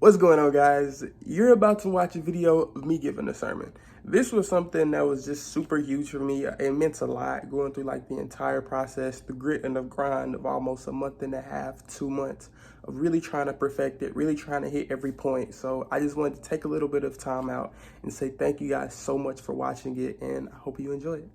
What's going on, guys? You're about to watch a video of me giving a sermon. This was something that was just super huge for me. It meant a lot going through like the entire process, the grit and the grind of almost a month and a half, 2 months of really trying to perfect it, really trying to hit every point. So I just wanted to take a little bit of time out and say thank you guys so much for watching it, and I hope you enjoy it.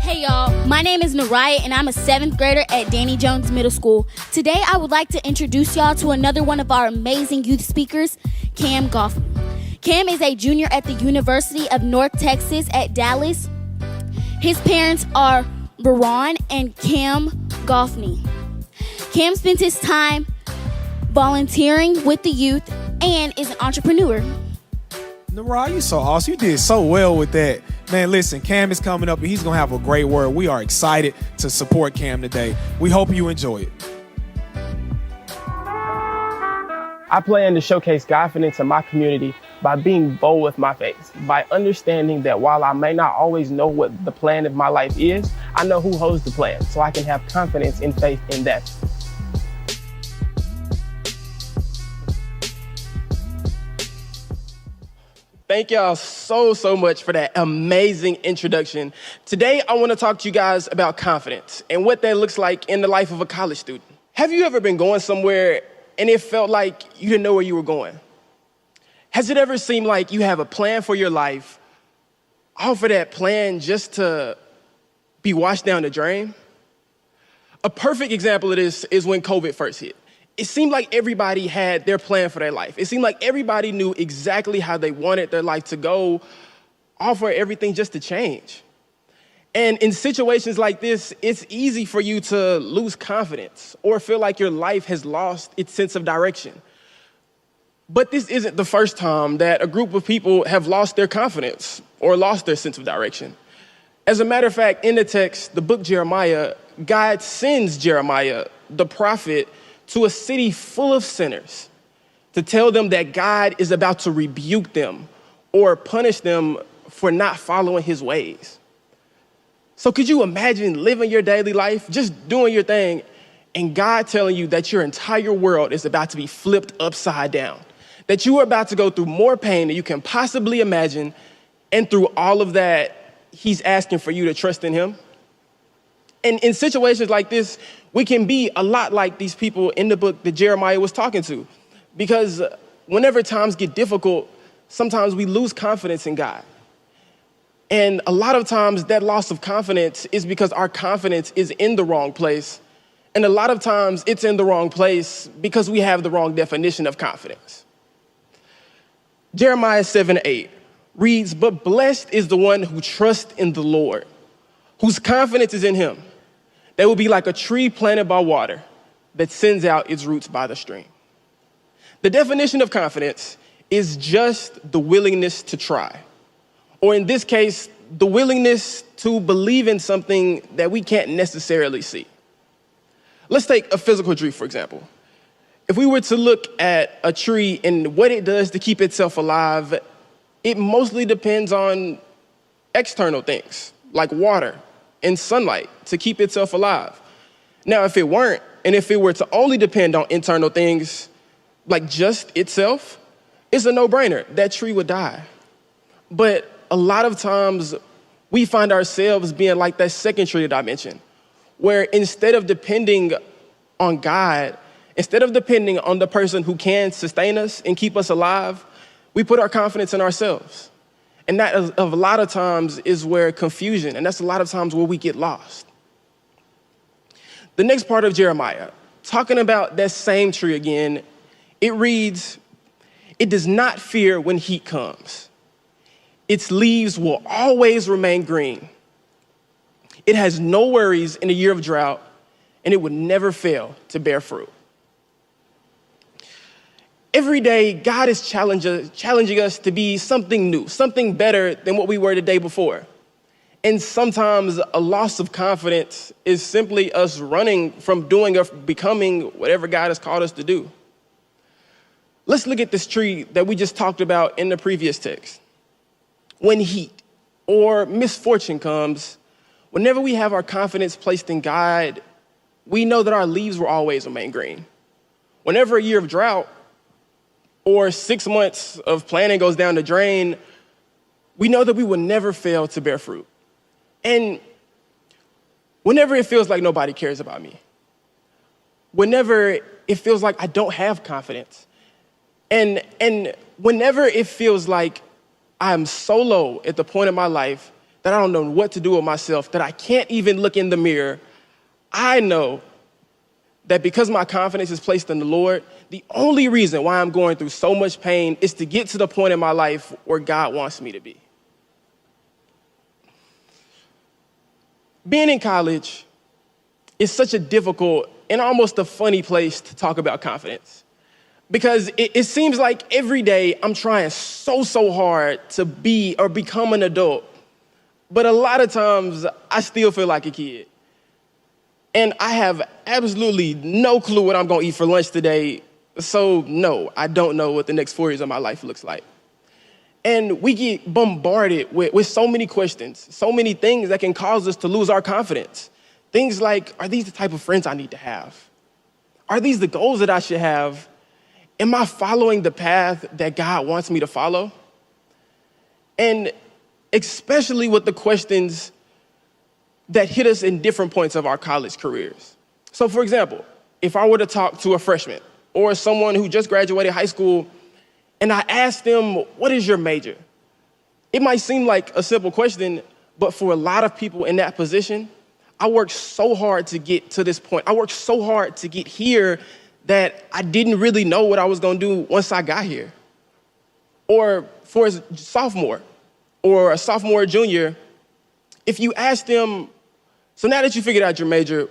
Hey y'all, my name is Naraya and I'm a 7th grader at Danny Jones Middle School. Today I would like to introduce y'all to another one of our amazing youth speakers, Cam Goffney. Cam is a junior at the University of North Texas at Dallas. His parents are Baron and Cam Goffney. Cam spends his time volunteering with the youth and is an entrepreneur. Naraya, you so awesome. You did so well with that. Man, listen, Cam is coming up and he's going to have a great word. We are excited to support Cam today. We hope you enjoy it. I plan to showcase confidence in my community by being bold with my faith, by understanding that while I may not always know what the plan of my life is, I know who holds the plan, so I can have confidence and faith in that. Thank y'all so much for that amazing introduction. Today, I want to talk to you guys about confidence and what that looks like in the life of a college student. Have you ever been going somewhere and it felt like you didn't know where you were going? Has it ever seemed like you have a plan for your life, all for that plan just to be washed down the drain? A perfect example of this is when COVID first hit. It seemed like everybody had their plan for their life. It seemed like everybody knew exactly how they wanted their life to go, all for everything just to change. And in situations like this, it's easy for you to lose confidence or feel like your life has lost its sense of direction. But this isn't the first time that a group of people have lost their confidence or lost their sense of direction. As a matter of fact, in the text, the book Jeremiah, God sends Jeremiah, the prophet, to a city full of sinners to tell them that God is about to rebuke them or punish them for not following his ways. So could you imagine living your daily life, just doing your thing, and God telling you that your entire world is about to be flipped upside down, that you are about to go through more pain than you can possibly imagine, and through all of that, he's asking for you to trust in him? And in situations like this, we can be a lot like these people in the book that Jeremiah was talking to, because whenever times get difficult, sometimes we lose confidence in God. And a lot of times that loss of confidence is because our confidence is in the wrong place. And a lot of times it's in the wrong place because we have the wrong definition of confidence. Jeremiah 7:8 reads, "But blessed is the one who trusts in the Lord, whose confidence is in him. They will be like a tree planted by water that sends out its roots by the stream." The definition of confidence is just the willingness to try, or in this case, the willingness to believe in something that we can't necessarily see. Let's take a physical tree, for example. If we were to look at a tree and what it does to keep itself alive, it mostly depends on external things like water and sunlight to keep itself alive. Now, if it weren't, and if it were to only depend on internal things, like just itself, it's a no-brainer. That tree would die. But a lot of times, we find ourselves being like that second tree that I mentioned, where instead of depending on God, instead of depending on the person who can sustain us and keep us alive, we put our confidence in ourselves. And that a lot of times is where confusion, and that's a lot of times where we get lost. The next part of Jeremiah, talking about that same tree again, it reads, "It does not fear when heat comes. Its leaves will always remain green. It has no worries in a year of drought, and it would never fail to bear fruit." Every day, God is challenging us to be something new, something better than what we were the day before. And sometimes a loss of confidence is simply us running from doing or becoming whatever God has called us to do. Let's look at this tree that we just talked about in the previous text. When heat or misfortune comes, whenever we have our confidence placed in God, we know that our leaves will always remain green. Whenever a year of drought or 6 months of planting goes down the drain, we know that we will never fail to bear fruit. And whenever it feels like nobody cares about me, whenever it feels like I don't have confidence, and whenever it feels like I'm so low at the point in my life that I don't know what to do with myself, that I can't even look in the mirror, I know that because my confidence is placed in the Lord, the only reason why I'm going through so much pain is to get to the point in my life where God wants me to be. Being in college is such a difficult and almost a funny place to talk about confidence, because it seems like every day I'm trying so hard to be or become an adult, but a lot of times I still feel like a kid. And I have absolutely no clue what I'm gonna eat for lunch today, so no, I don't know what the next 4 years of my life looks like. And we get bombarded with so many questions, so many things that can cause us to lose our confidence. Things like, are these the type of friends I need to have? Are these the goals that I should have? Am I following the path that God wants me to follow? And especially with the questions that hit us in different points of our college careers. So for example, if I were to talk to a freshman or someone who just graduated high school and I asked them, what is your major? It might seem like a simple question, but for a lot of people in that position, I worked so hard to get to this point. I worked so hard to get here that I didn't really know what I was gonna do once I got here. Or for a sophomore or a junior, if you ask them, so now that you figured out your major,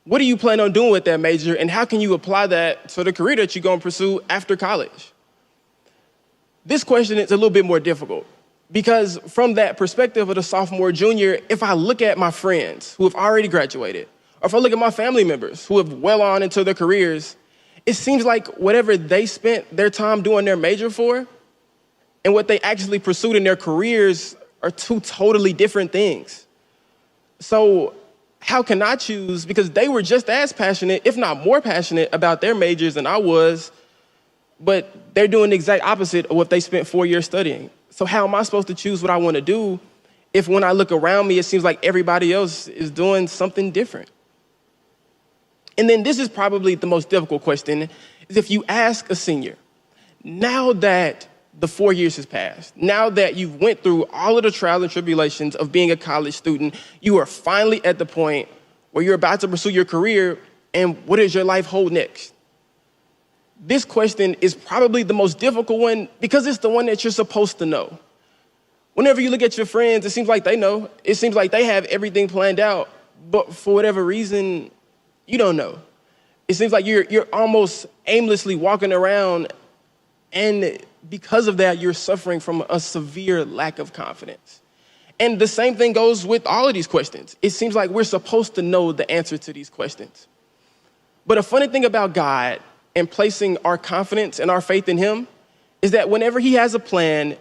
what do you plan on doing with that major, and how can you apply that to the career that you're gonna pursue after college? This question is a little bit more difficult, because from that perspective of the sophomore, junior, if I look at my friends who have already graduated, or if I look at my family members who have well on into their careers, it seems like whatever they spent their time doing their major for and what they actually pursued in their careers are two totally different things. So how can I choose? Because they were just as passionate, if not more passionate, about their majors than I was, but they're doing the exact opposite of what they spent 4 years studying. So how am I supposed to choose what I want to do if when I look around me, it seems like everybody else is doing something different? And then this is probably the most difficult question, is if you ask a senior, now that the 4 years has passed, now that you've went through all of the trials and tribulations of being a college student, you are finally at the point where you're about to pursue your career, and what does your life hold next? This question is probably the most difficult one because it's the one that you're supposed to know. Whenever you look at your friends, it seems like they know. It seems like they have everything planned out, but for whatever reason, you don't know. It seems like you're almost aimlessly walking around, and because of that, you're suffering from a severe lack of confidence. And the same thing goes with all of these questions. It seems like we're supposed to know the answer to these questions. But a funny thing about God and placing our confidence and our faith in him is that whenever he has a plan,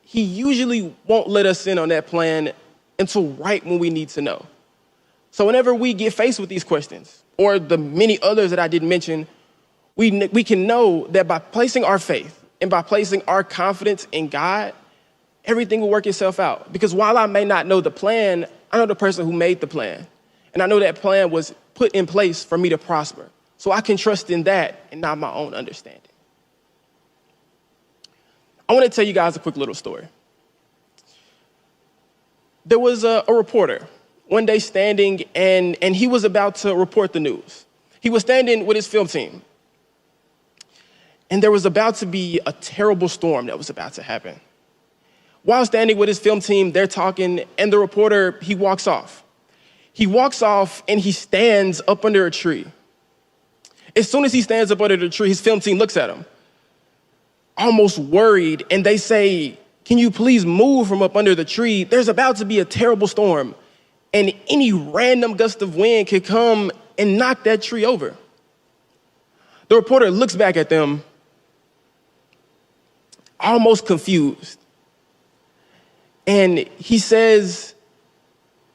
he usually won't let us in on that plan until right when we need to know. So whenever we get faced with these questions, or the many others that I didn't mention, we can know that by placing our faith and by placing our confidence in God, everything will work itself out. Because while I may not know the plan, I know the person who made the plan. And I know that plan was put in place for me to prosper. So I can trust in that and not my own understanding. I want to tell you guys a quick little story. There was a reporter one day standing, and he was about to report the news. He was standing with his film team. And there was about to be a terrible storm that was about to happen. While standing with his film team, they're talking, and the reporter, he walks off. He walks off, and he stands up under a tree. As soon as he stands up under the tree, his film team looks at him, almost worried, and they say, "Can you please move from up under the tree? There's about to be a terrible storm, and any random gust of wind could come and knock that tree over." The reporter looks back at them, almost confused, and he says,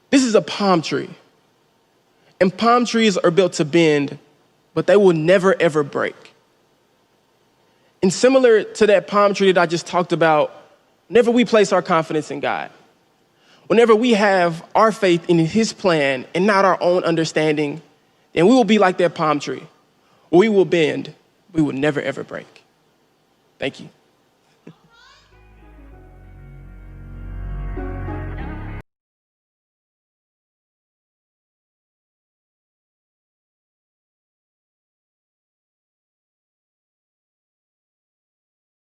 "This is a palm tree, And palm trees are built to bend, but they will never, ever break. And similar to that palm tree that I just talked about, whenever we place our confidence in God, whenever we have our faith in his plan and not our own understanding, then we will be like that palm tree. We will bend, we will never, ever break. Thank you.